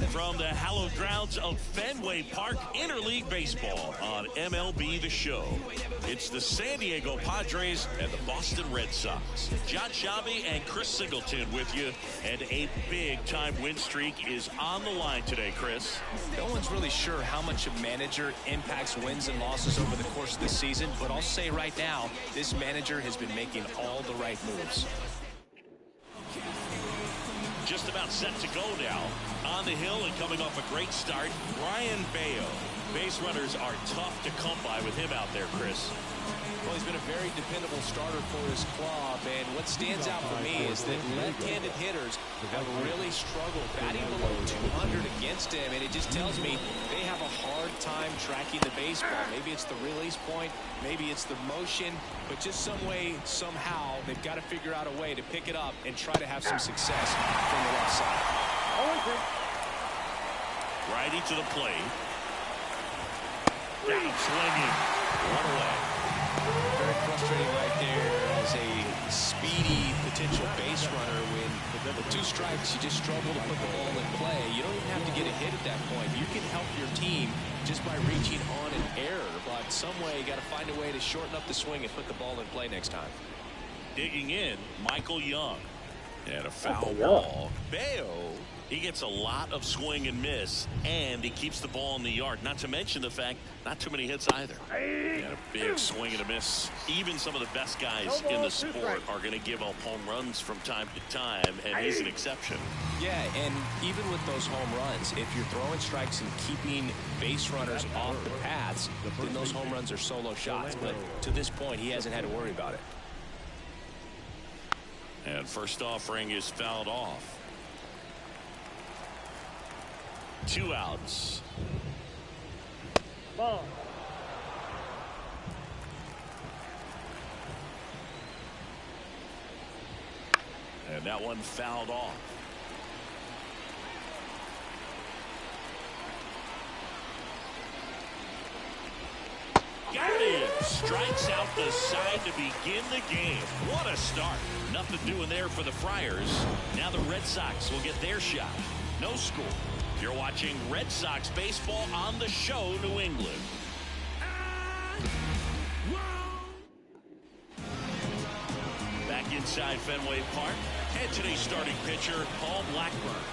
From the hallowed grounds of Fenway Park, Interleague Baseball on MLB The Show. It's the San Diego Padres and the Boston Red Sox. John Shabby and Chris Singleton with you, and a big-time win streak is on the line today, Chris. No one's really sure how much a manager impacts wins and losses over the course of the season, but I'll say right now, this manager has been making all the right moves. Just about set to go now. On the hill and coming off a great start, Brian Bayo. Base runners are tough to come by with him out there, Chris. Well, he's been a very dependable starter for his club, and what stands out for me is that left-handed hitters have really struggled batting below 200 against him, and it just tells me they have a hard time tracking the baseball. Maybe it's the release point, maybe it's the motion, but just some way, somehow, they've got to figure out a way to pick it up and try to have some success from the left side. Righty to the plate. Got him swinging. One away. Very frustrating right there as a speedy potential base runner. When with 2 strikes, you just struggle to put the ball in play. You don't even have to get a hit at that point. You can help your team just by reaching on an error, but some way you got to find a way to shorten up the swing and put the ball in play next time. Digging in, Michael Young. And a foul ball. Bayo, he gets a lot of swing and miss, and he keeps the ball in the yard. Not to mention the fact, not too many hits either. And a big swing and a miss. Even some of the best guys in the sport are going to give up home runs from time to time, and he's an exception. Yeah, and even with those home runs, if you're throwing strikes and keeping base runners off the paths, then those home runs are solo shots. But to this point, he hasn't had to worry about it. And first offering is fouled off. 2 outs. Ball. And that one fouled off. Got it in. Strikes out the side to begin the game. What a start. Nothing doing there for the Friars. Now the Red Sox will get their shot. No score. You're watching Red Sox baseball on The Show, New England. Back inside Fenway Park. And today's starting pitcher, Paul Blackburn.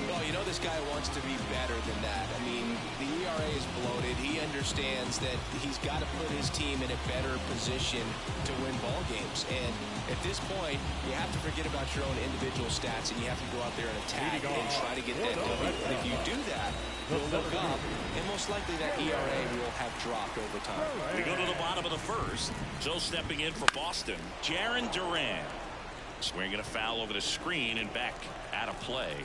Well, you know this guy wants to be better than that. I mean, the ERA is bloated. He understands that he's got to put his team in a better position to win ball games. And at this point, you have to forget about your own individual stats, and you have to go out there and attack and try to get that W. And if you do that, you'll look up, and most likely that ERA will have dropped over time. We go to the bottom of the first. So stepping in for Boston, Jarren Duran. Swinging a foul over the screen and back out of play.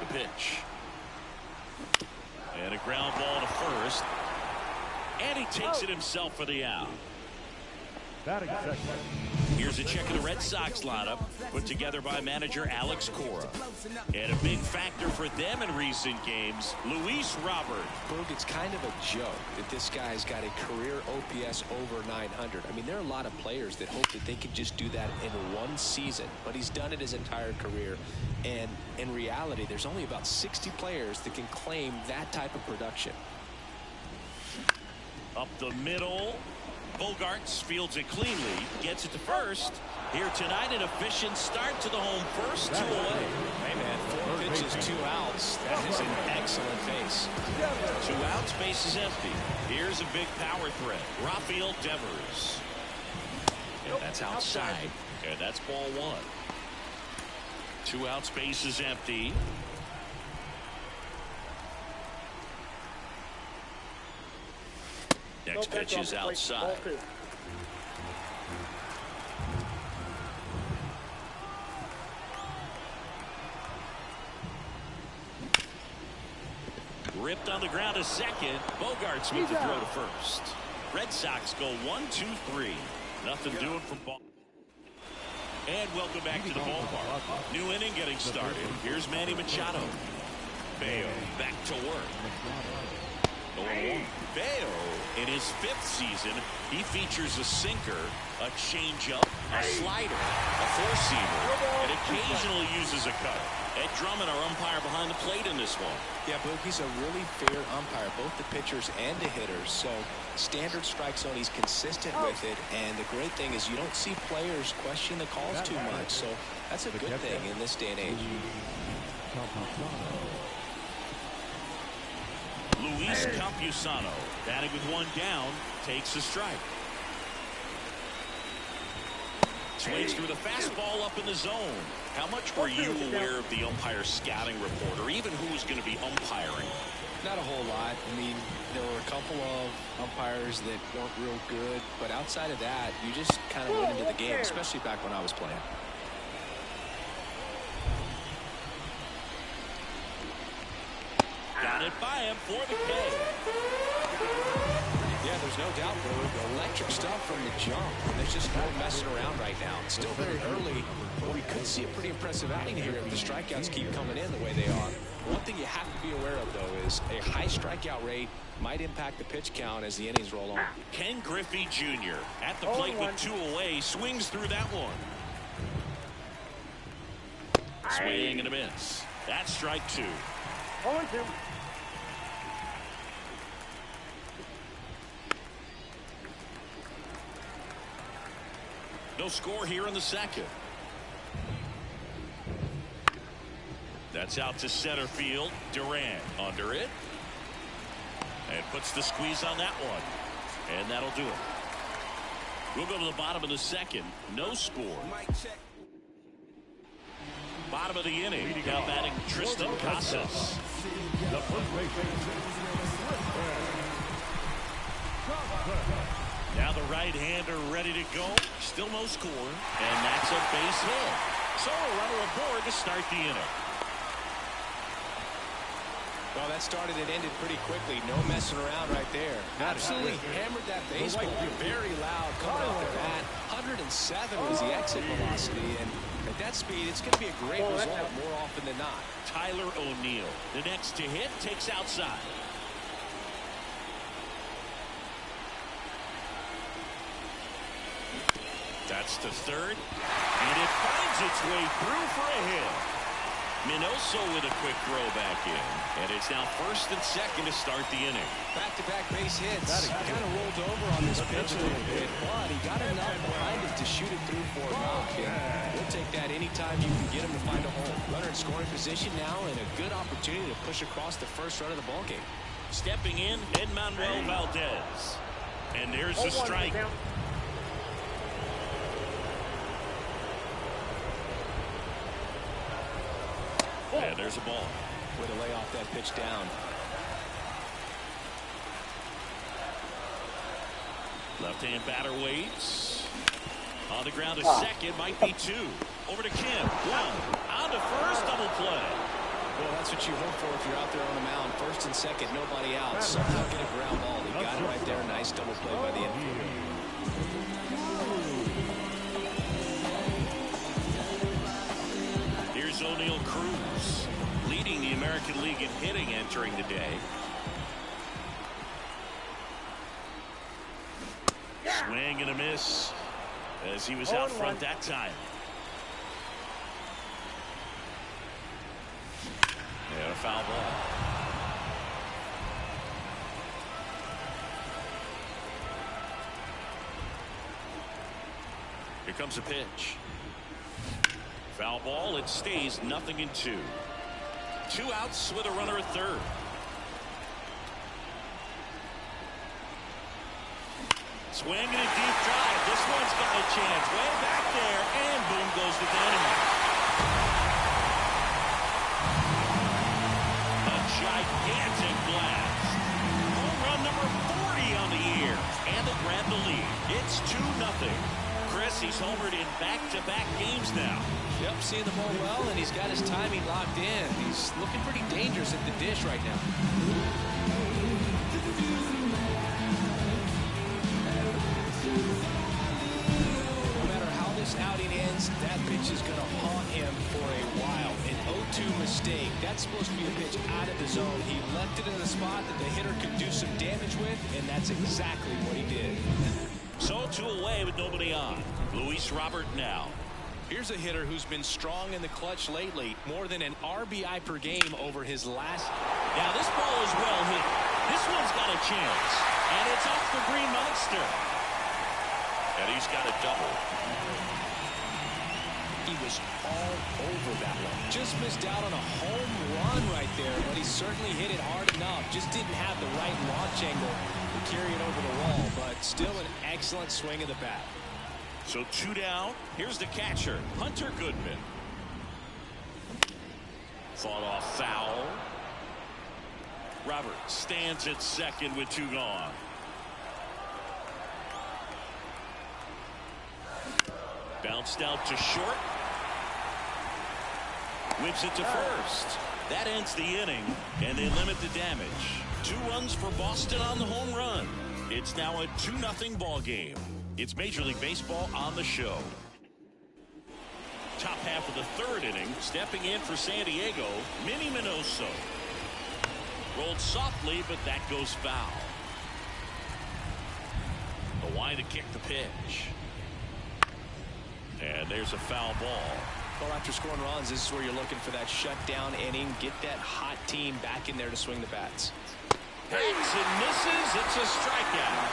The pitch. And a ground ball to first. And he takes it himself for the out. Here's a check of the Red Sox lineup put together by manager Alex Cora. And a big factor for them in recent games, Luis Robert. Berg, it's kind of a joke that this guy's got a career OPS over 900. I mean, there are a lot of players that hope that they can just do that in one season, but he's done it his entire career. And in reality, there's only about 60 players that can claim that type of production. Up the middle. Bogarts fields it cleanly, gets it to first. Here tonight, an efficient start to the home first, 2 away. Hey, man, 4 pitches, 2 outs. That is an excellent base. 2 outs, base is empty. Here's a big power threat. Rafael Devers. And that's outside. And that's ball 1. 2 outs, base is empty. Next pitch is outside. Ripped on the ground to second. Bogarts with the throw to first. Red Sox go 1-2-3. Nothing doing from ball. And welcome back to the ballpark. New inning getting started. Here's Manny Machado. Bayo back to work. 0-1. Bayo, in his 5th season, he features a sinker, a changeup, a slider, a four-seamer, and occasionally uses a cutter. Ed Drummond, our umpire behind the plate in this one. Yeah, Boog, he's a really fair umpire, both the pitchers and the hitters. So standard strike zone, he's consistent with it. And the great thing is you don't see players question the calls too much. So that's a good thing in this day and age. Luis Campusano, batting with 1 down, takes a strike. Swings through the fastball up in the zone. How much were you aware of the umpire scouting report, or even who was going to be umpiring? Not a whole lot. I mean, there were a couple of umpires that weren't real good, but outside of that, you just kind of went into the game, especially back when I was playing. Got it by him for the K. Yeah, there's no doubt, bro. Electric stuff from the jump. There's just no messing around right now. It's still very early, but we could see a pretty impressive outing here if the strikeouts keep coming in the way they are. One thing you have to be aware of, though, is a high strikeout rate might impact the pitch count as the innings roll on. Ken Griffey Jr. at the plate with 2 away, swings through that one. Swing and a miss. That's strike 2. 0-2. No score here in the 2nd. That's out to center field. Duran under it. And puts the squeeze on that one. And that'll do it. We'll go to the bottom of the 2nd. No score. Bottom of the inning. Now batting Tristan Casas. Now the right-hander ready to go. Still no score. And that's a base hit. So a runner aboard to start the inning. Well, that started and ended pretty quickly. No messing around right there. Absolutely hammered that baseball. Very loud coming off the bat. 107 was the exit velocity. And at that speed, it's going to be a great result more often than not. Tyler O'Neill, the next to hit, takes outside. That's to third. And it finds its way through for a hit. Minoso with a quick throw back in. And it's now 1st and 2nd to start the inning. Back-to-back base hits. Kind of rolled over on this pitch a little bit, but he got enough behind it to shoot it through for a knock. And we'll take that anytime you can get him to find a hole. Runner in scoring position now, and a good opportunity to push across the first run of the ballgame. Stepping in, Edmanuel Valdez. And there's the strike. And there's a ball. Way to lay off that pitch down. Left-hand batter waits. On the ground to second, might be 2. Over to Kim. 1. On to first, double play. Well, that's what you hope for if you're out there on the mound. 1st and 2nd, nobody out. Somehow get a ground ball. He got it right there. Nice double play by the infielder. Here's O'Neill Cruz, leading the American League in hitting entering the day. Swing and a miss as he was out front that time. And a foul ball. Here comes a pitch. Foul ball. It stays 0-2. 2 outs with a runner at third. Swing and a deep drive. This one's got a chance. Way back there, and boom goes the dynamite. A gigantic blast. Home run number 40 on the year, and they grab the lead. It's 2-0. Chris, he's homered in back-to-back games now. Yep, seeing the ball well, and he's got his timing locked in. He's looking pretty dangerous at the dish right now. No matter how this outing ends, that pitch is going to haunt him for a while. An 0-2 mistake. That's supposed to be a pitch out of the zone. He left it in the spot that the hitter could do some damage with, and that's exactly what he did. So 2 away with nobody on. Luis Robert now. Here's a hitter who's been strong in the clutch lately. More than an RBI per game over his last. Now this ball is well hit. This one's got a chance. And it's off the Green Monster. And he's got a double. He was all over that one. Just missed out on a home run right there, but he certainly hit it hard enough. Just didn't have the right launch angle to carry it over the wall, but still an excellent swing of the bat. So 2 down. Here's the catcher, Hunter Goodman. Fought off foul. Robert stands at second with 2 gone. Bounced out to short. Whips it to first. That ends the inning, and they limit the damage. 2 runs for Boston on the home run. It's now a 2-0 ball game. It's Major League Baseball on the show. Top half of the 3rd inning, stepping in for San Diego, Minnie Minoso. Rolled softly, but that goes foul. The wind to kick the pitch. And there's a foul ball. Well, after scoring runs, this is where you're looking for that shutdown inning. Get that hot team back in there to swing the bats. Hits and misses. It's a strikeout.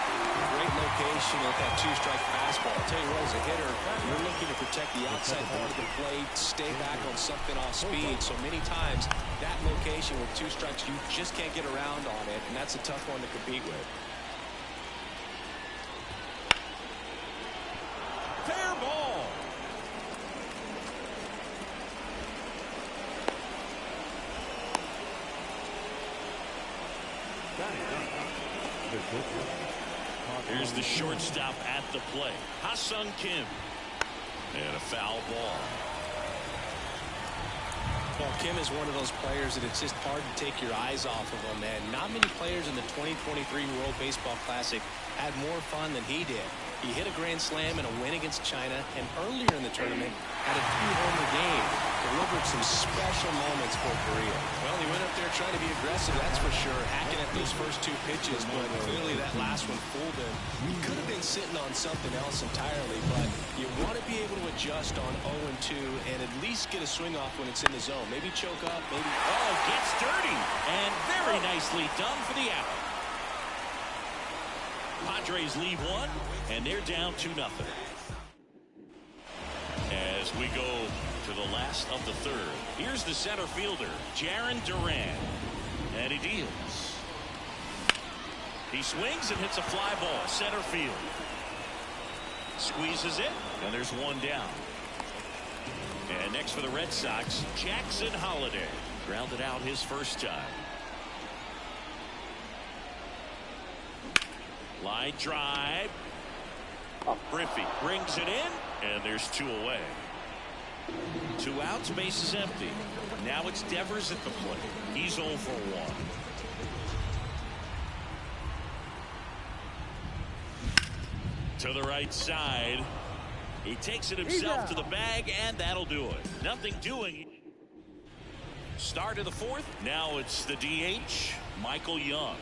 Great location with that 2-strike fastball. I'll tell you what, as a hitter, you're looking to protect the outside part of the plate, stay back on something off speed. So many times, that location with 2 strikes, you just can't get around on it, and that's a tough one to compete with. Fair ball. Here's the shortstop at the plate, Ha-Sung Kim. And a foul ball. Well, Kim is one of those players that it's just hard to take your eyes off of him, and not many players in the 2023 World Baseball Classic had more fun than he did. He hit a grand slam in a win against China, and earlier in the tournament had a 2-homer game. Delivered some special moments for Korea. Well, he went up there trying to be aggressive, that's for sure, hacking at those first 2 pitches, but clearly that last one fooled him. He could have been sitting on something else entirely, but you want to be able to adjust on 0-2 and at least get a swing off when it's in the zone. Maybe choke up, maybe... Oh, gets dirty, and very nicely done for the out. Padres lead 1, and they're down 2-0. As we go to the last of the 3rd, here's the center fielder, Jarren Duran, and he deals. He swings and hits a fly ball, center field. Squeezes it, and there's 1 down. And next for the Red Sox, Jackson Holliday. Grounded out his first time. Line drive. Griffey brings it in, and there's 2 away. 2 outs, base is empty. Now it's Devers at the plate. He's 0 for 1. To the right side. He takes it himself to the bag, and that'll do it. Nothing doing. Start of the 4th. Now it's the DH, Michael Young.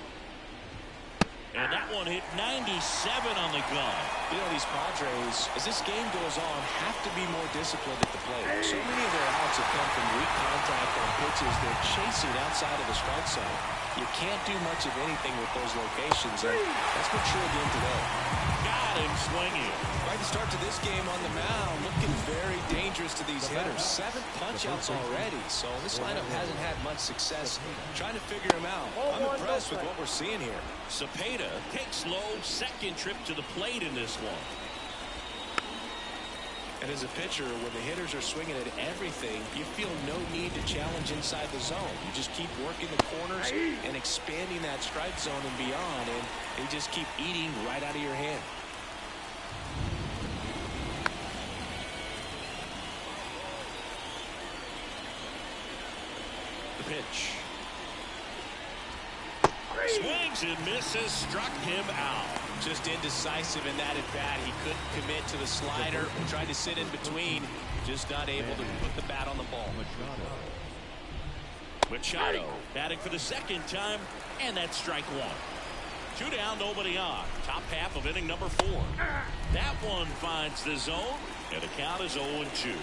And that one hit 97 on the gun. You know, these Padres, as this game goes on, have to be more disciplined at the plate. So many of their outs have come from weak contact on pitches they're chasing outside of the strike zone. You can't do much of anything with those locations, and that's been true again today. Got him swinging. Right to start to this game on the mound, looking very dangerous to these hitters. 7 punch-outs already, so this lineup hasn't had much success trying to figure him out. I'm impressed with what we're seeing here. Cepeda takes low, second trip to the plate in this one. And as a pitcher, when the hitters are swinging at everything, you feel no need to challenge inside the zone. You just keep working the corners and expanding that strike zone and beyond, and they just keep eating right out of your hand. The pitch. Swings and misses, struck him out. Just indecisive in that at bat. He couldn't commit to the slider. Tried to sit in between. Just not able to put the bat on the ball. Machado batting for the second time, and that's strike one. 2 down, nobody on. Top half of inning number 4. That one finds the zone, and the count is 0-2.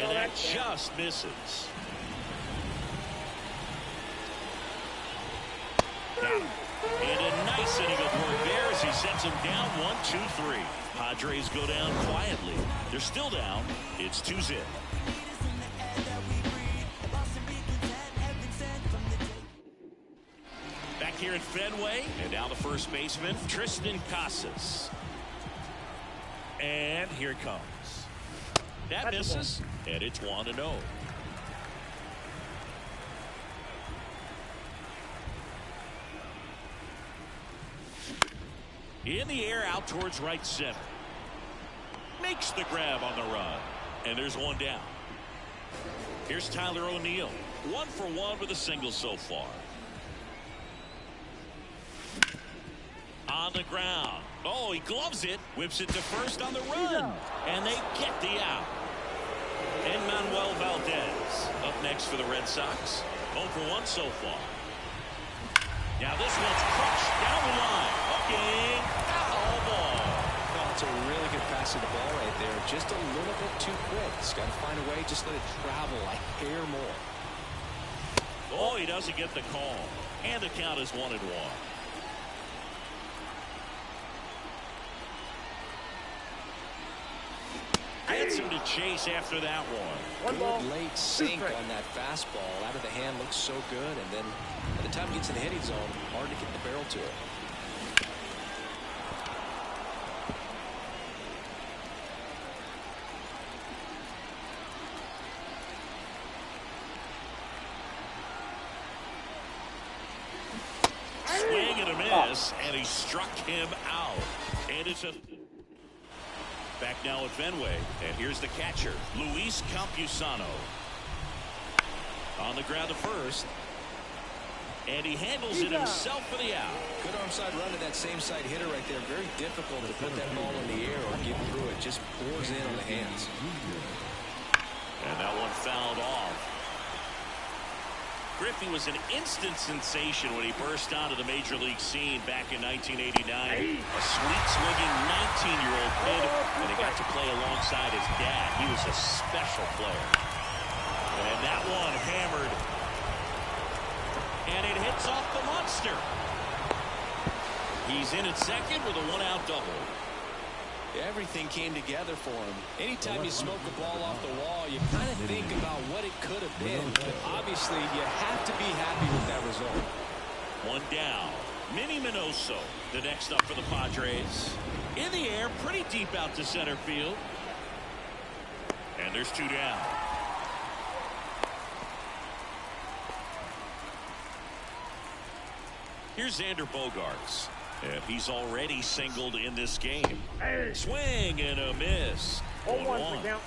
And that just misses. Got him. And a nice inning of work there as he sets him down 1-2-3. Padres go down quietly. They're still down. It's 2-0. Back here at Fenway, and now the first baseman, Tristan Casas. And here it comes. That misses, and it's 1-0. In the air, out towards right center. Makes the grab on the run. And there's one down. Here's Tyler O'Neill. 1 for 1 with a single so far. On the ground. Oh, he gloves it. Whips it to first on the run. And they get the out. And Manuel Valdez up next for the Red Sox. 0 for 1 so far. Now this one's crushed down the line. Hooking. Foul ball. Oh, it's a really good pass to the ball right there. Just a little bit too quick. He's got to find a way. Just let it travel a hair more. Oh, he doesn't get the call. And the count is 1-1. Gets him to chase after that one. Good late sink on that fastball. Out of the hand, looks so good. And then by the time he gets in the hitting zone, hard to get the barrel to it. Swing and a miss, and he struck him out. And it's a... Back now at Fenway, and here's the catcher, Luis Campusano. On the ground to first, and he handles it himself for the out. Good arm side run to that same side hitter right there. Very difficult to put that ball in the air or get through it. Just pours in on the hands. And that one fouled off. Griffey was an instant sensation when he burst onto the major league scene back in 1989. A sweet swinging 19-year-old kid, and he got to play alongside his dad. He was a special player. And that one hammered. And it hits off the monster. He's in at second with a 1-out double. Everything came together for him. Anytime you smoke a ball off the wall, you kind of think about what it could have been. But obviously, you have to be happy with that result. One down. Minnie Minoso, the next up for the Padres. In the air, pretty deep out to center field. And there's 2 down. Here's Xander Bogaerts. And he's already singled in this game. Swing and a miss. 1-1.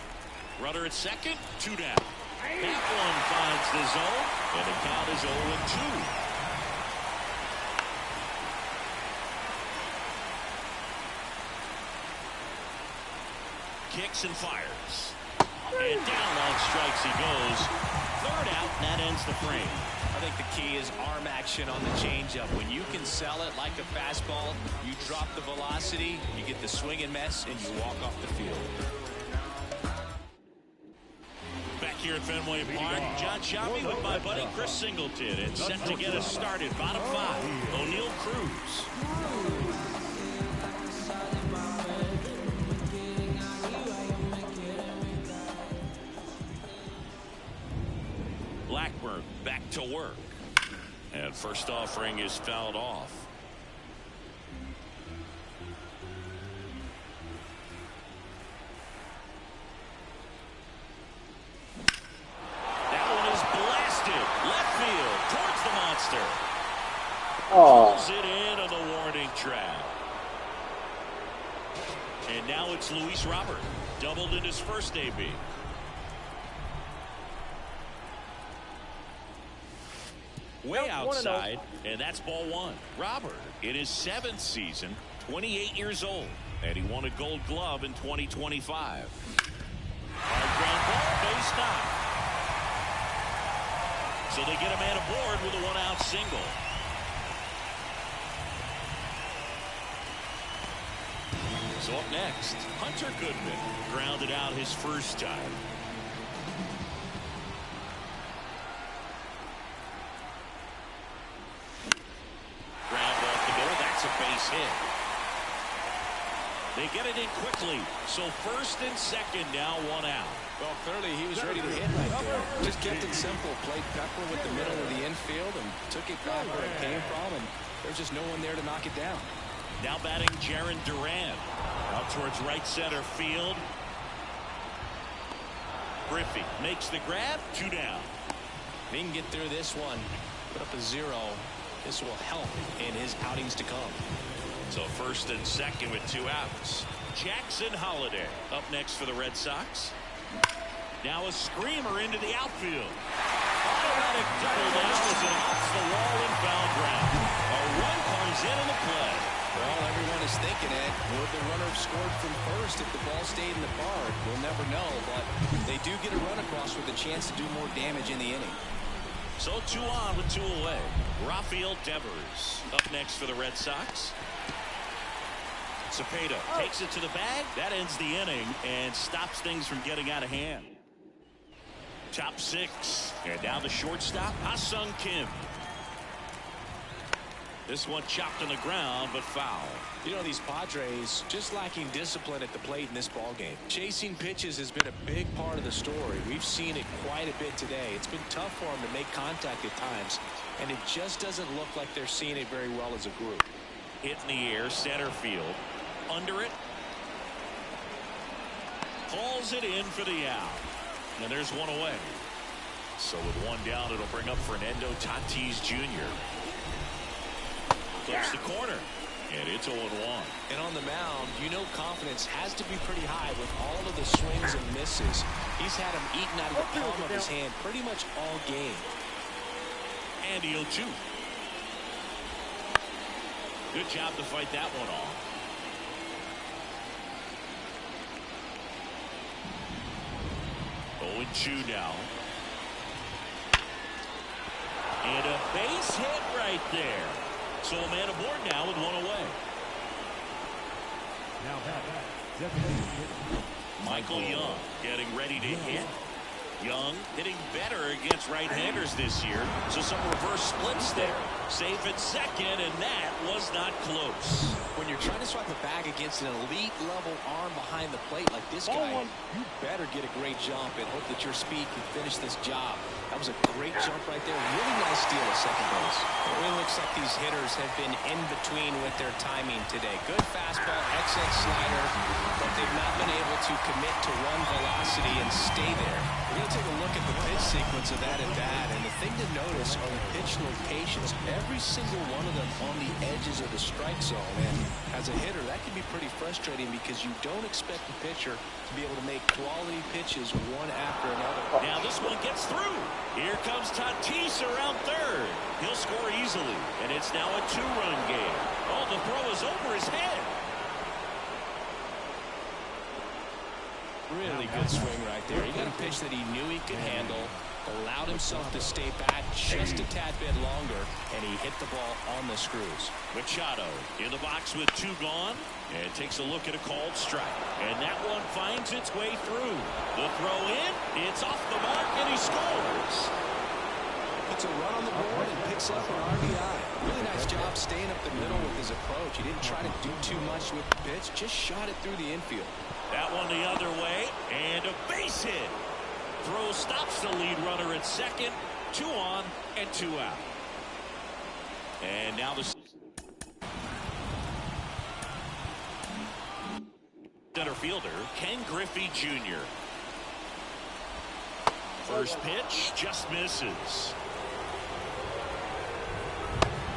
Runner at second, 2 down. That one finds the zone, and the count is 0-2. Kicks and fires. And down on strikes he goes. 3rd out, and that ends the frame. I think the key is arm action on the changeup. When you can sell it like a fastball, you drop the velocity, you get the swing and miss, and you walk off the field. Back here at Fenway Park, John Sciambi with my buddy Chris Singleton. It's set to get us started. Bottom 5, O'Neill Cruz. Blackburn back to work. And first offering is fouled off. That one is blasted. Left field towards the monster. Pulls it in on the warning track. And now it's Luis Robert. Doubled in his first AB. way outside, and that's ball one. Robert, in his 7th season, 28 years old, and he won a Gold Glove in 2025. Hard ground ball, base knock. So they get a man aboard with a 1-out single. So up next, Hunter Goodman grounded out his first time. Ground off the middle, that's a base hit. They get it in quickly, so first and second now, 1 out. Well, clearly he was ready to hit right there. Just kept it simple, played Pepper with the middle of the infield and took it back where it came from, and there's just no one there to knock it down. Now batting Jaron Duran. Out towards right center field. Griffey makes the grab, 2 down. If he can get through this one, put up a 0, this will help in his outings to come. So first and second with 2 outs. Jackson Holiday up next for the Red Sox. Now a screamer into the outfield. Automatic double down as it hops the wall and foul ground. A run comes in the play. Well, everyone is thinking it. Would the runner have scored from first if the ball stayed in the park? We'll never know, but they do get a run across with a chance to do more damage in the inning. So 2 on with 2 away. Rafael Devers up next for the Red Sox. Cepeda takes it to the bag. That ends the inning and stops things from getting out of hand. Top 6. And now the shortstop, Ha-Sung Kim. This one chopped on the ground, but foul. You know, these Padres just lacking discipline at the plate in this ballgame. Chasing pitches has been a big part of the story. We've seen it quite a bit today. It's been tough for them to make contact at times, and it just doesn't look like they're seeing it very well as a group. Hit in the air, center field. Under it. Hauls it in for the out. And there's 1 away. So with 1 down, it'll bring up Fernando Tatis Jr. Flips the corner, and it's 0-1. And on the mound, you know confidence has to be pretty high with all of the swings and misses. He's had them eaten out of the palm of his hand pretty much all game. And the 0-2. Good job to fight that one off. Oh, 2 now. And a base hit right there. So a man aboard now with 1 away. Now back. Michael Young getting ready to hit. Young hitting better against right-handers this year. So some reverse splits there. Safe at second, and that was not close. When you're trying to swipe a bag against an elite-level arm behind the plate like this guy, you better get a great jump and hope that your speed can finish this job. That was a great jump right there. Really nice steal at second base. It really looks like these hitters have been in between with their timing today. Good fastball, excellent slider, but they've not been able to commit to one velocity and stay there. We're going to take a look at the pitch sequence of that at bat, and the thing to notice are the pitch locations. Every single one of them on the edges of the strike zone, and as a hitter, that can be pretty frustrating because you don't expect the pitcher to be able to make quality pitches one after another. Now this one gets through. Here comes Tatis around third. He'll score easily, and it's now a 2-run game. Oh, the throw is over his head. Really good swing right there. He got a pitch that he knew he could handle, allowed himself to stay back just a tad bit longer, and he hit the ball on the screws. Machado in the box with 2 gone, and takes a look at a called strike. And that one finds its way through. The throw in, it's off the mark, and he scores. Puts a run on the board and picks up an RBI. Really nice job staying up the middle with his approach. He didn't try to do too much with the pitch, just shot it through the infield. That one the other way, and a base hit. Throw stops the lead runner at second. 2 on and 2 out. And now the center fielder, Ken Griffey Jr. First pitch just misses.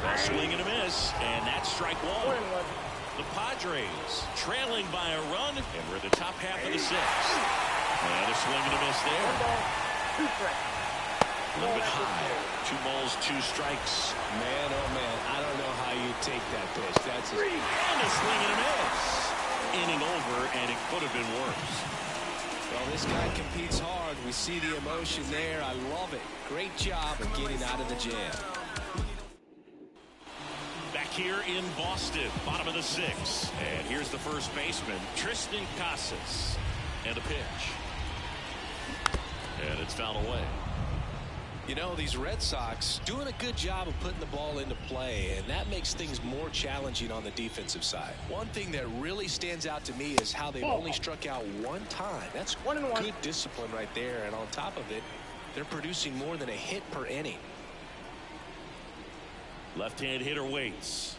A swing and a miss, and that's strike 1. The Padres trailing by a run, and we're the top half of the 6th. And a swing and a miss there. A little bit high. 2 balls, 2 strikes. Man, oh man, I don't know how you take that pitch. That's a... And a swing and a miss. Inning over, and it could have been worse. Well, this guy competes hard. We see the emotion there. I love it. Great job of getting out of the jam. Back here in Boston, bottom of the 6th. And here's the first baseman, Tristan Casas. And a pitch. And it's fouled away. You know, these Red Sox doing a good job of putting the ball into play, and that makes things more challenging on the defensive side. One thing that really stands out to me is how they've only struck out 1 time. That's good discipline right there, and on top of it, they're producing more than a hit per inning. Left-hand hitter waits.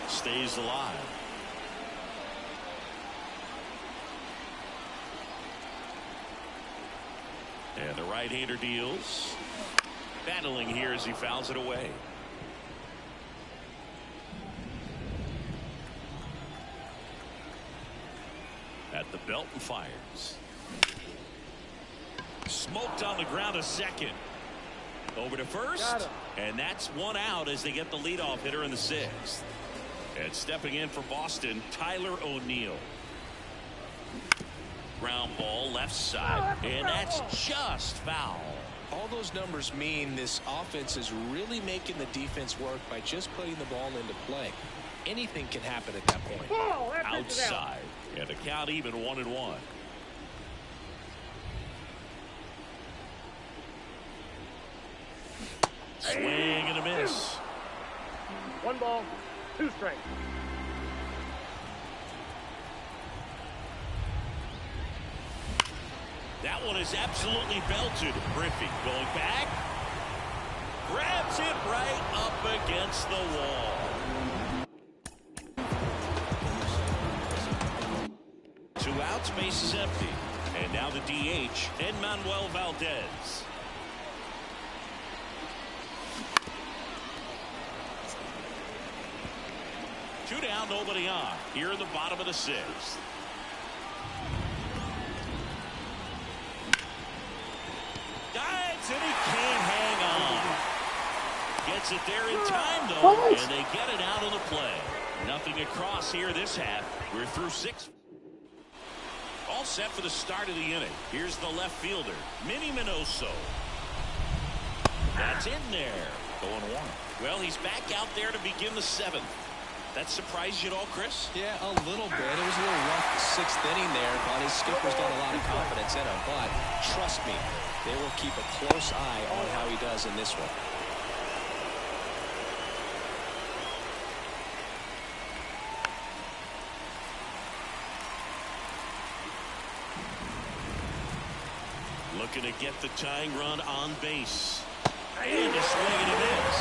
Stays alive. And the right-hander deals. Battling here as he fouls it away. At the belt and fires. Smoked on the ground a second. Over to first. And that's 1 out as they get the leadoff hitter in the 6th. And stepping in for Boston, Tyler O'Neill. Ground ball left side. And that's just foul. All those numbers mean this offense is really making the defense work by just putting the ball into play. Anything can happen at that point. Outside. And the count even 1-1. Swing and a miss. 1 ball, 2 strikes. That one is absolutely belted. Griffey going back. Grabs it right up against the wall. 2 outs, base is empty. And now the DH, Manuel Valdez. Two down, nobody on. Here in the bottom of the 6th. Dives, and he can't hang on. Gets it there in time, though, and they get it out of the play. Nothing across here this half. We're through 6. All set for the start of the inning. Here's the left fielder, Minnie Minoso. That's in there. Going 1. Well, he's back out there to begin the 7th. That surprised you at all, Chris? Yeah, a little bit. It was a little rough 6th inning there, but his skipper's got a lot of confidence in him. But trust me, they will keep a close eye on how he does in this one. Looking to get the tying run on base. And a swing and a miss.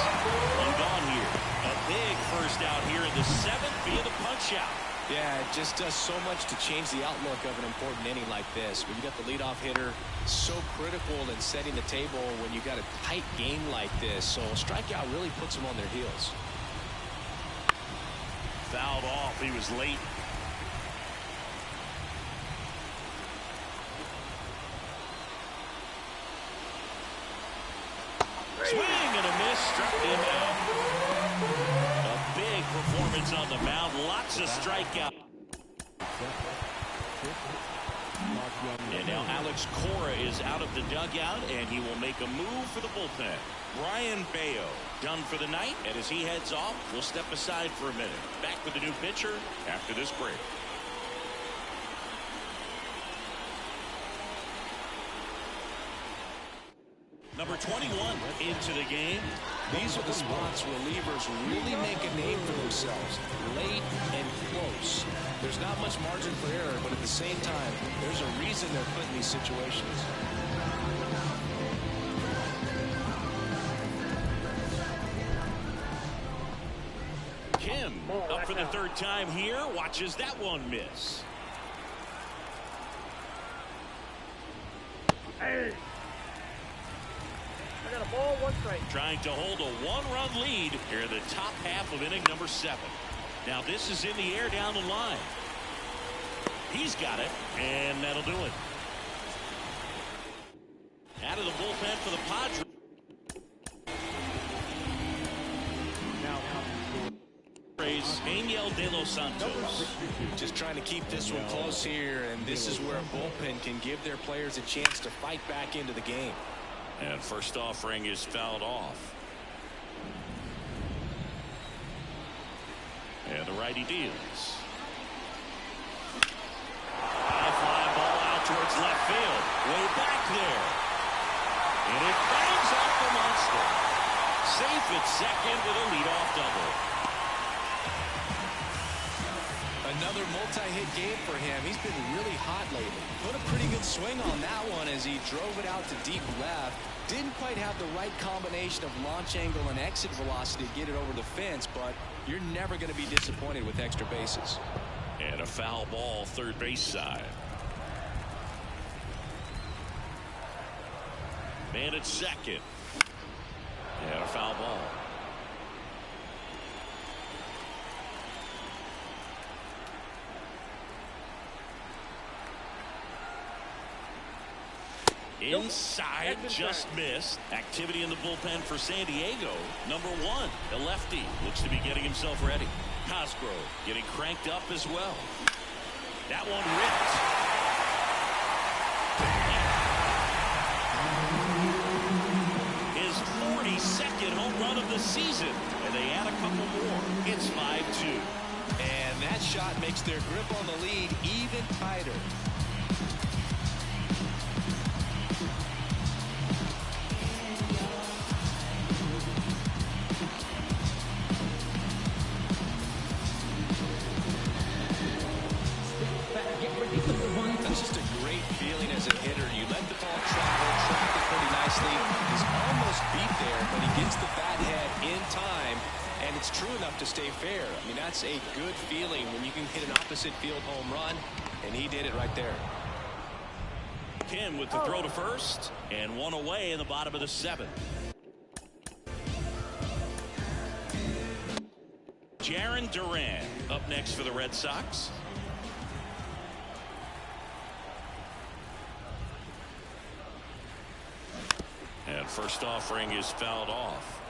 One gone here. A big first out here in the 7th via the punch out. Yeah, it just does so much to change the outlook of an important inning like this. When you got the leadoff hitter, so critical in setting the table when you got a tight game like this. So a strikeout really puts them on their heels. Fouled off. He was late. Swing and a miss, struck him out. A big performance on the mound, lots of strikeout. And now Alex Cora is out of the dugout, and he will make a move for the bullpen. Brian Bayo done for the night, and as he heads off, we'll step aside for a minute. Back with the new pitcher after this break. Number 21 into the game. These are the spots relievers really make a name for themselves. Late and close. There's not much margin for error, but at the same time, there's a reason they're put in these situations. Kim up for the 3rd time here. Watches that one miss. Hey. I got a ball, one strike. Trying to hold a one-run lead here in the top half of inning number 7. Now this is in the air down the line. He's got it, and that'll do it. Out of the bullpen for the Padres. Angel de los Santos. Just trying to keep this one close here, and this is where a bullpen can give their players a chance to fight back into the game. And first offering is fouled off. And the righty deals. High fly ball out towards left field. Way back there. And it bangs off the monster. Safe at second with a leadoff double. Another multi-hit game for him. He's been really hot lately. Put a pretty good swing on that one as he drove it out to deep left. Didn't quite have the right combination of launch angle and exit velocity to get it over the fence, but you're never going to be disappointed with extra bases. And a foul ball third base side. Man at second. And a foul ball. Inside, just missed. Activity in the bullpen for San Diego. Number 1, the lefty, looks to be getting himself ready. Cosgrove getting cranked up as well. That one ripped. His 42nd home run of the season, and they add a couple more. It's 5-2. And that shot makes their grip on the lead even tighter. That's just a great feeling as a hitter. You let the ball travel, track it pretty nicely. He's almost beat there, but he gets the bat head in time, and it's true enough to stay fair. I mean, that's a good feeling when you can hit an opposite field home run, and he did it right there. Kim with the throw to first, and one away in the bottom of the 7th. Jarren Duran up next for the Red Sox. And first offering is fouled off.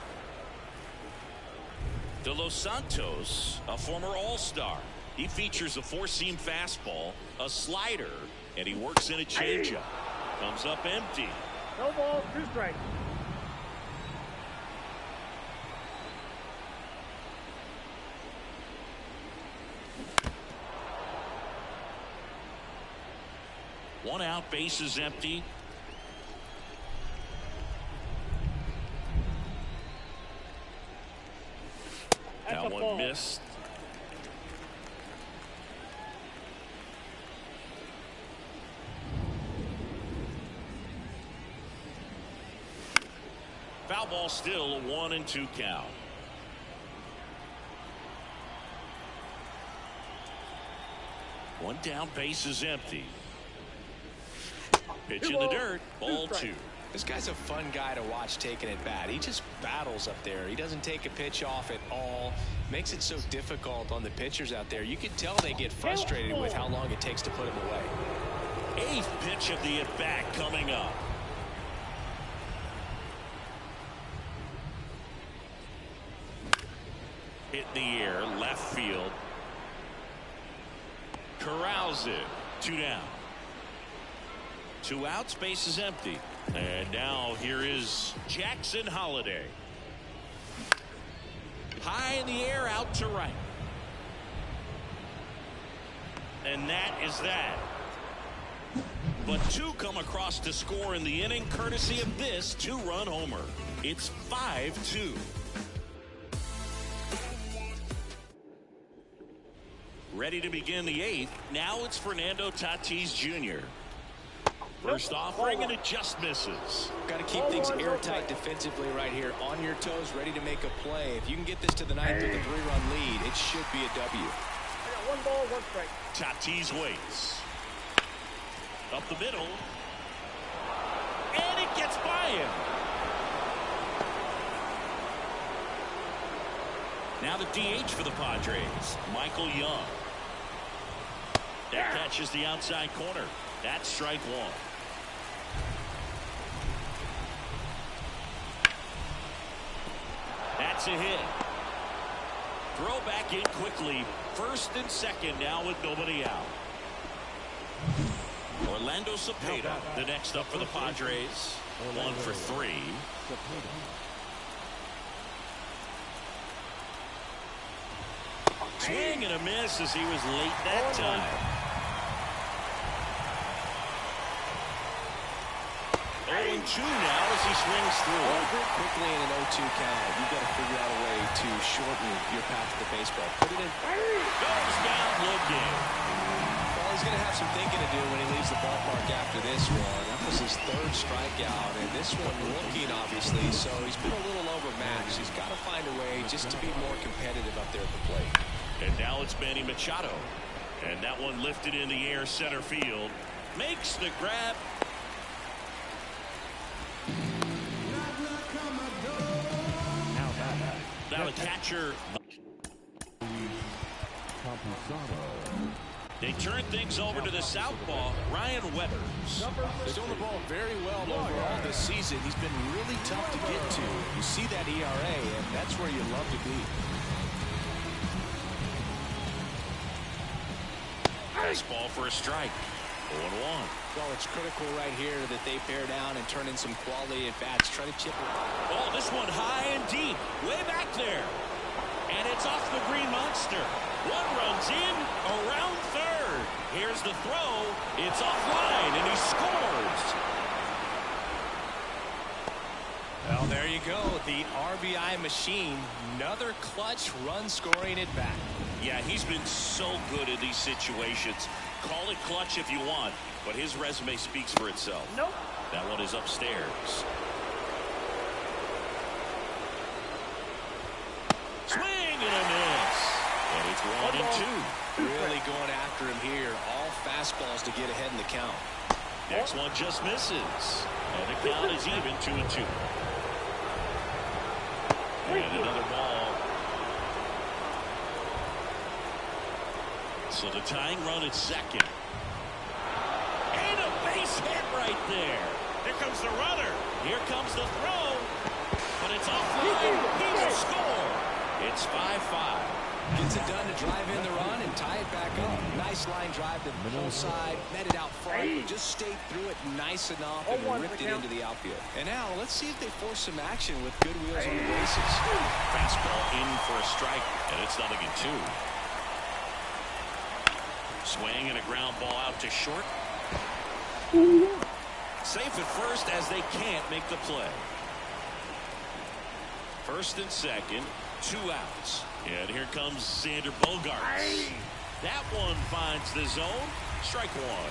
De Los Santos, a former All-Star. He features a 4-seam fastball, a slider, and he works in a changeup. Comes up empty. No ball, 2 strikes. One out, base is empty. That one missed. Foul ball, still a 1-2 count. One down, base is empty. Pitch in the dirt, ball 2. This guy's a fun guy to watch taking at bat. He just battles up there. He doesn't take a pitch off at all. Makes it so difficult on the pitchers out there. You can tell they get frustrated with how long it takes to put him away. 8th pitch of the at-bat coming up. Hit in the air, left field. Corrals it. 2 down. 2 outs, base is empty. And now here is Jackson Holliday. High in the air, out to right. And that is that. But 2 come across to score in the inning, courtesy of this 2-run homer. It's 5-2. Ready to begin the 8th. Now it's Fernando Tatis Jr. First offering, and it just misses. Got to keep things airtight defensively right here. On your toes, ready to make a play. If you can get this to the 9th with a 3-run lead, it should be a W. I got 1 ball, 1 strike. Tatis waits. Up the middle. And it gets by him. Now the DH for the Padres, Michael Young. That catches the outside corner. That's strike one. That's a hit. Throw back in quickly. First and second now with nobody out. Orlando Cepeda, the next up for the Padres. 1 for 3. Swing and a miss as he was late that time. 0-2 now as he swings through. Quickly in an 0-2 count, you've got to figure out a way to shorten your path to the baseball. Put it in. Goes down looking. Well, he's going to have some thinking to do when he leaves the ballpark after this one. That was his third strikeout, and this one looking, obviously, so he's been a little overmatched. He's got to find a way just to be more competitive up there at the plate. And now it's Manny Machado. And that one lifted in the air center field. Makes the grab. Now the catcher. They turn things over to the southpaw, Ryan Weathers. He's doing the ball very well overall this season. He's been really tough to get to. You see that ERA, and that's where you love to be. Fastball for a strike. 0-1. Well, it's critical right here that they bear down and turn in some quality at bats. Try to chip it. Oh, this one high and deep, way back there. And it's off the Green Monster. One runs in, around third. Here's the throw. It's offline, and he scores. Well, there you go. The RBI machine. Another clutch run scoring at bat. Yeah, he's been so good in these situations. Call it clutch if you want, but his resume speaks for itself. Nope. That one is upstairs. Swing and a miss. And it's 1-2. Really going after him here. All fastballs to get ahead in the count. Next one just misses. And the count is even 2-2. And another ball. So the tying run at second. And a base hit right there. Here comes the runner. Here comes the throw. But it's offline. He will score. It's 5-5. Gets it done to drive in the run and tie it back up. Nice line drive to the middle side. Met it out front. But just stayed through it nice enough and ripped it into the outfield. And now let's see if they force some action with good wheels on the bases. Fastball in for a strike. And it's 0-2. Swing and a ground ball out to short. Safe at first as they can't make the play. First and second, 2 outs. And here comes Sander Bogaerts. That one finds the zone. Strike one.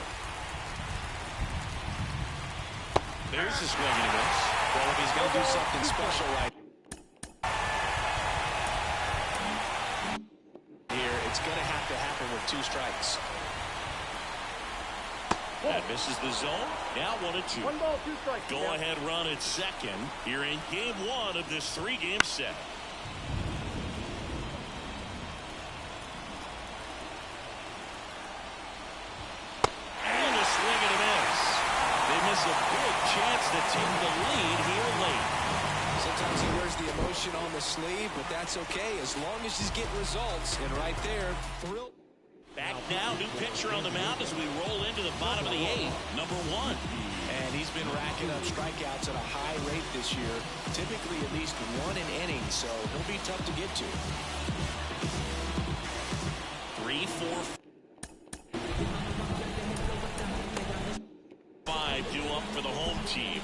There's the swing and a miss. Well, if he's going to do something special right here, it's going to have to happen with 2 strikes. That misses the zone. Now 1-2. 1 ball, 2 strikes. Go ahead run at second here in game 1 of this 3-game set. And a swing and a miss. They miss a big chance to take the lead here late. Sometimes he wears the emotion on the sleeve, but that's okay as long as he's getting results. And right there, thrill. Back now, new pitcher on the mound as we roll into the bottom of the 8th. Number 1. And he's been racking up strikeouts at a high rate this year. Typically at least 1 an inning, so he'll be tough to get to. 3, 4, 5 due up for the home team.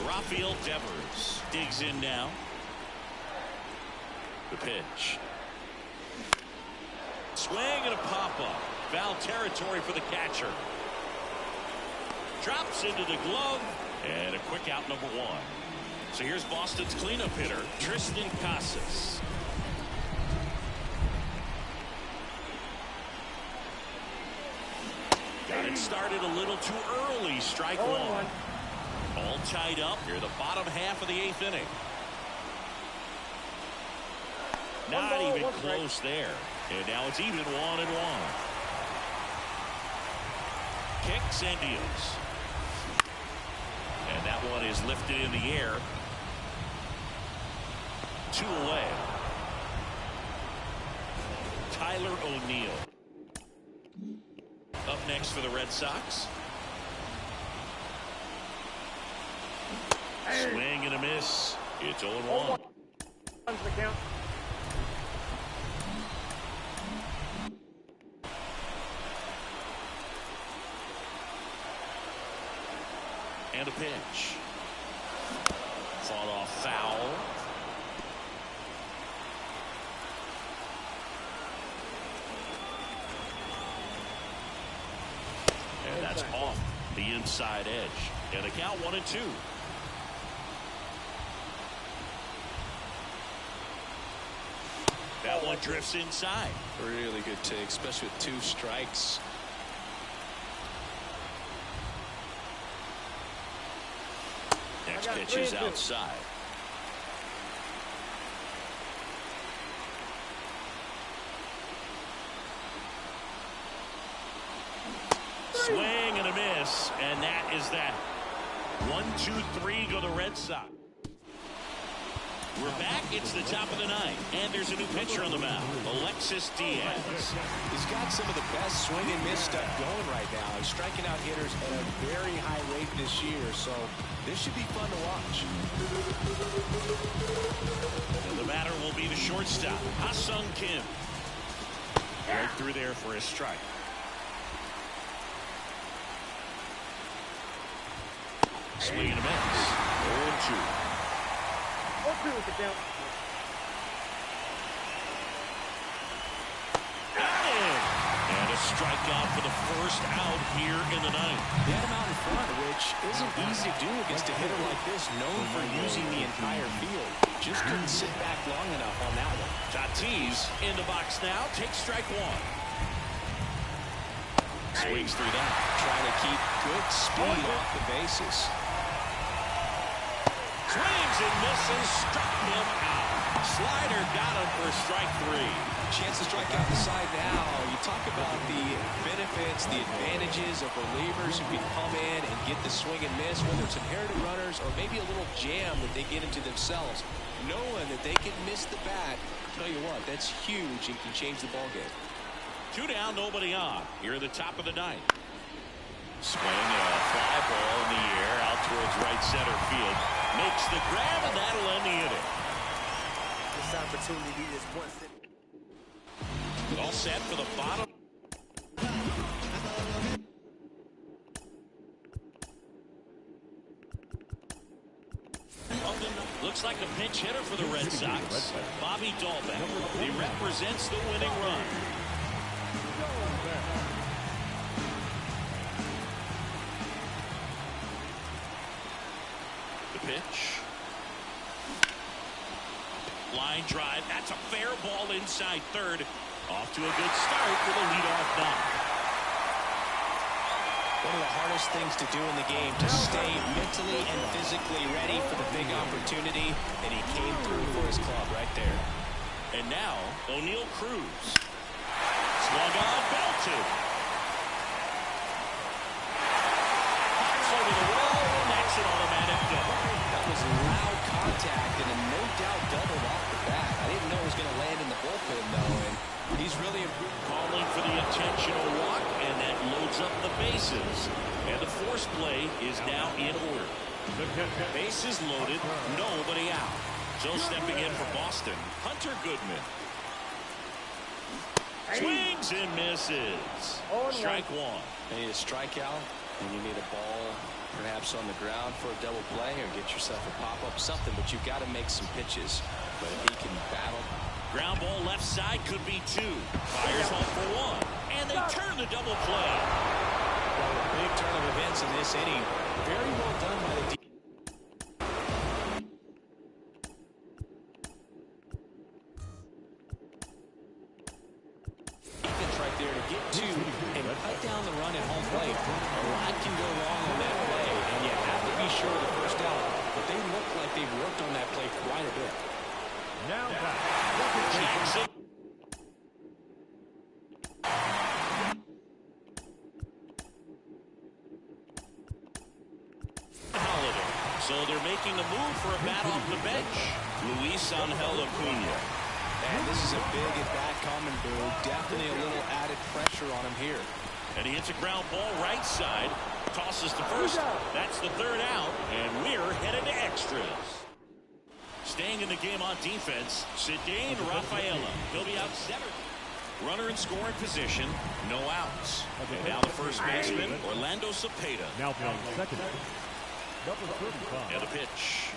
Rafael Devers digs in now. The pitch. Swing and a pop-up. Foul territory for the catcher. Drops into the glove. And a quick out, number 1. So here's Boston's cleanup hitter, Tristan Casas. Got it started a little too early. Strike 1. All tied up here, the bottom half of the 8th inning. Not even close there. And now it's even 1-1. Kicks and deals. And that one is lifted in the air. 2 away. Tyler O'Neill. Up next for the Red Sox. Swing and a miss. It's 0-1. The count. And a pitch. Fought off foul. And that's off the inside edge. And a count 1-2. That one drifts inside. Really good take, especially with 2 strikes. Next pitch is outside. Swing and a miss, and that is that. 1, 2, 3 go the Red Sox. We're back. It's the top of the 9th, and there's a new pitcher on the mound, Alexis Diaz. He's got some of the best swing and miss stuff going right now. He's striking out hitters at a very high rate this year, so this should be fun to watch. And the batter will be the shortstop, Ha-Sung Kim. Right through there for a strike. Swing and a miss. 0-2. 0-2 with the count. Got it! And a strikeout for the first out here in the 9th. They had him out in front, which isn't easy to do against a hitter like this, known for using the entire field. Just couldn't sit back long enough on that one. Tatis in the box now. Takes strike 1. Swings through that. Trying to keep good speed off the bases. Swings and misses. Struck him out. Slider got him for strike 3. Chance to strike out the side now. You talk about the benefits, the advantages of relievers who can come in and get the swing and miss, whether it's inherited runners or maybe a little jam that they get into themselves. Knowing that they can miss the bat, tell you what, that's huge and can change the ball game. 2 down, nobody on. Here at the top of the 9th. Swing, a fly ball in the air out towards right center field. Makes the grab, and that'll end the inning. This opportunity is one. All set for the bottom. Looks like a pinch hitter for the Red Sox. Bobby Dahlbeck. He represents the winning run. The pitch. Line drive. That's a fair ball inside third. Off to a good start with a leadoff knock. One of the hardest things to do in the game, to stay mentally and physically ready for the big opportunity, and he came through for his club right there. And now, O'Neill Cruz. Swung on, belted. Pops over the wall, and that's an automatic double. That was loud contact and a no doubt double off the bat. I didn't know it was going to land in the bullpen, though, and he's really improved. Calling for the intentional walk, and that loads up the bases. And the force play is now in order. Bases loaded, nobody out. So stepping in for Boston, Hunter Goodman. Swings and misses. Strike 1. You need a strikeout, and you need a ball perhaps on the ground for a double play, or get yourself a pop-up, something, but you've got to make some pitches. But if he can battle. Ground ball left side, could be 2. Fires home for 1. And they turn the double play. Well, a big turn of events in this inning. Very well done by the defense. Right there to get 2 and cut down the run at home plate. A lot can go wrong on that play, and you have to be sure of the first out. But they look like they've worked on that play quite a bit. Now Jackson. Holiday. So they're making a move for a bat off the bench. Luis Angel Acuna. And this is a big at-bat coming, Boo. Definitely a little added pressure on him here. And he hits a ground ball right side. Tosses to first. That's the third out. And we're headed to extras. Staying in the game on defense, Cedane Rafaela. He'll be out center. Runner in scoring position. No outs. And now the first baseman, Orlando Cepeda. Now playing second. Number 35. And a pitch.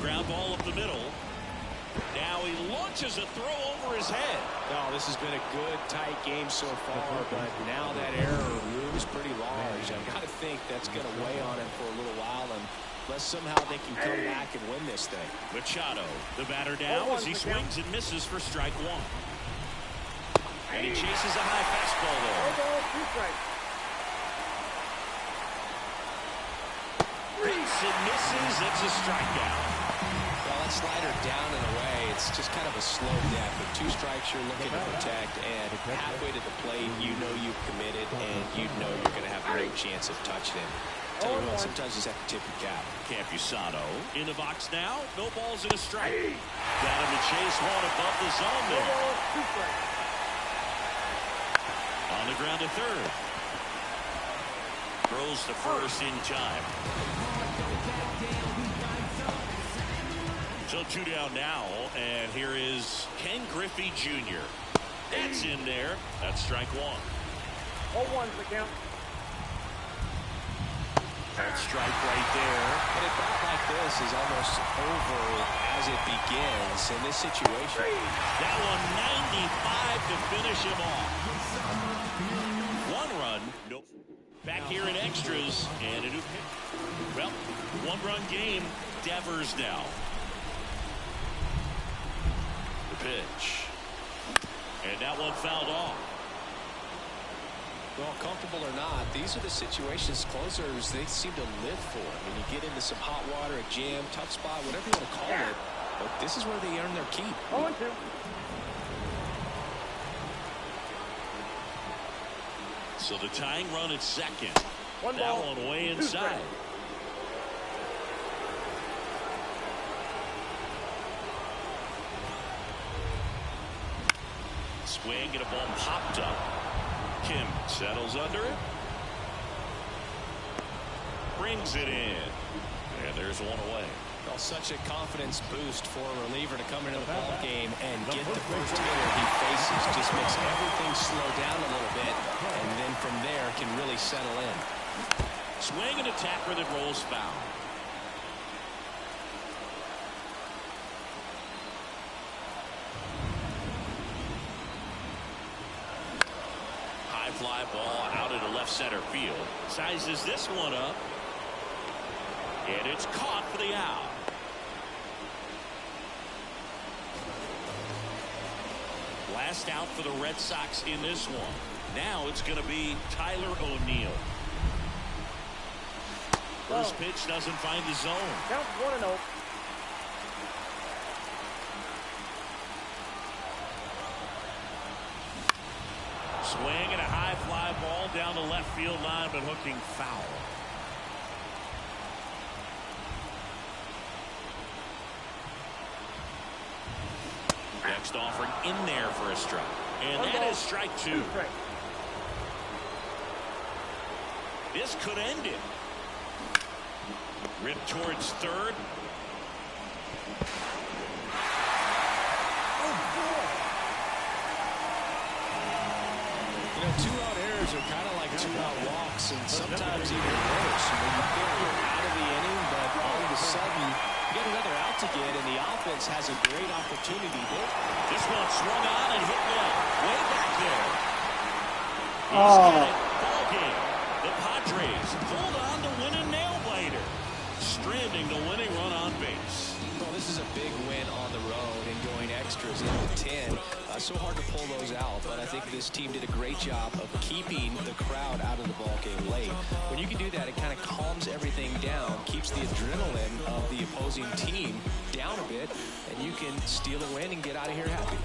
Ground ball up the middle. Now he launches a throw over his head. Oh, this has been a good, tight game so far, but now that error looms pretty large. I've got to think that's going to weigh on him for a little while, unless somehow they can come back and win this thing. Machado, the batter now as he swings and misses for strike one. And he chases a high fastball there. Reads and misses. It's a strikeout. Well, that slider down and away, it's just kind of a slow death. With 2 strikes you're looking to protect, and halfway to the plate, you know you've committed, and you know you're going to have no chance of touching him. Tell you what, sometimes you just have to tip your cap. Campusano in the box now. No balls and a strike. Got him to chase one above the zone there. On the ground to third. Throws to first in time. So 2 down now, and here is Ken Griffey Jr. That's in there. That's strike one. 0-1's the count. That strike right there. But a bat like this is almost over as it begins in this situation. That one 95 to finish him off. 1 run. Nope. Back here in extras, and a new pitch. Well, 1-run game. Devers now. The pitch. And that one fouled off. Well, comfortable or not, these are the situations closers they seem to live for. When you get into some hot water, a jam, tough spot, whatever you want to call it, but this is where they earn their keep. 0-2. So the tying run at second. One that ball, one way 2 inside. strikes. Swing and a ball popped up. Kim settles under it. Brings it in. And there's one away. Well, such a confidence boost for a reliever to come into the ball game and get the first hitter he faces. Just makes everything slow down a little bit, and then from there can really settle in. Swing and a tapper that rolls foul. High fly ball out into left center field. Sizes this one up. And it's caught for the out. Last out for the Red Sox in this one. Now it's going to be Tyler O'Neill. First pitch doesn't find the zone. Count 1-0. Swing and a high fly ball down the left field line, but hooking foul. Next offering in there for a strike. And that is strike 2. This could end it. Ripped towards third. You know, 2-out errors are kind of like 2-out walks, and sometimes even worse. You know, you think you're out of the inning, but all of a sudden you get another out to get, and the offense has a great opportunity there. This one swung on and hit well. Way back there. He's got it. Ball game. The Padres hold on to win a nail-biter. Stranding the winning run on base. Well, this is a big win on the road and going extras into 10. So hard to pull those out, but I think this team did a great job of keeping the crowd out of the ball game late. When you can do that, it kind of calms everything down, keeps the adrenaline of the opposing team down a bit, and you can steal a win and get out of here happy.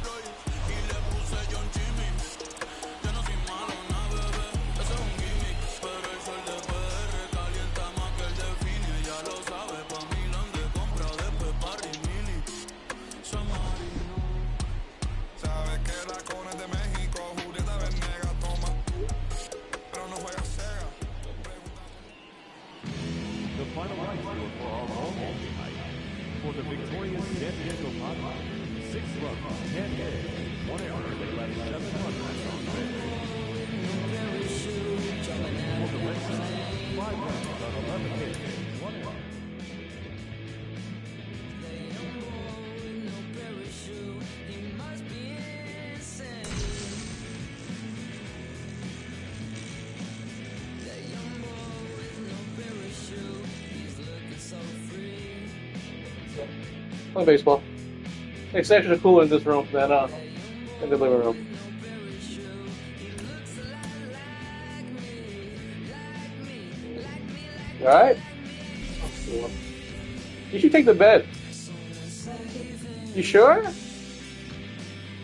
The final line score for our ball game tonight. For the victorious San Diego Padres, 6 runs, 10 hits, 1 error. They left 7 runners on base. For the Red Sox, 5 runs on 11 hits, 1 error. Play baseball. It's extra cooler in this room than in the living room. Alright? You should take the bed. You sure?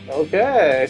Okay.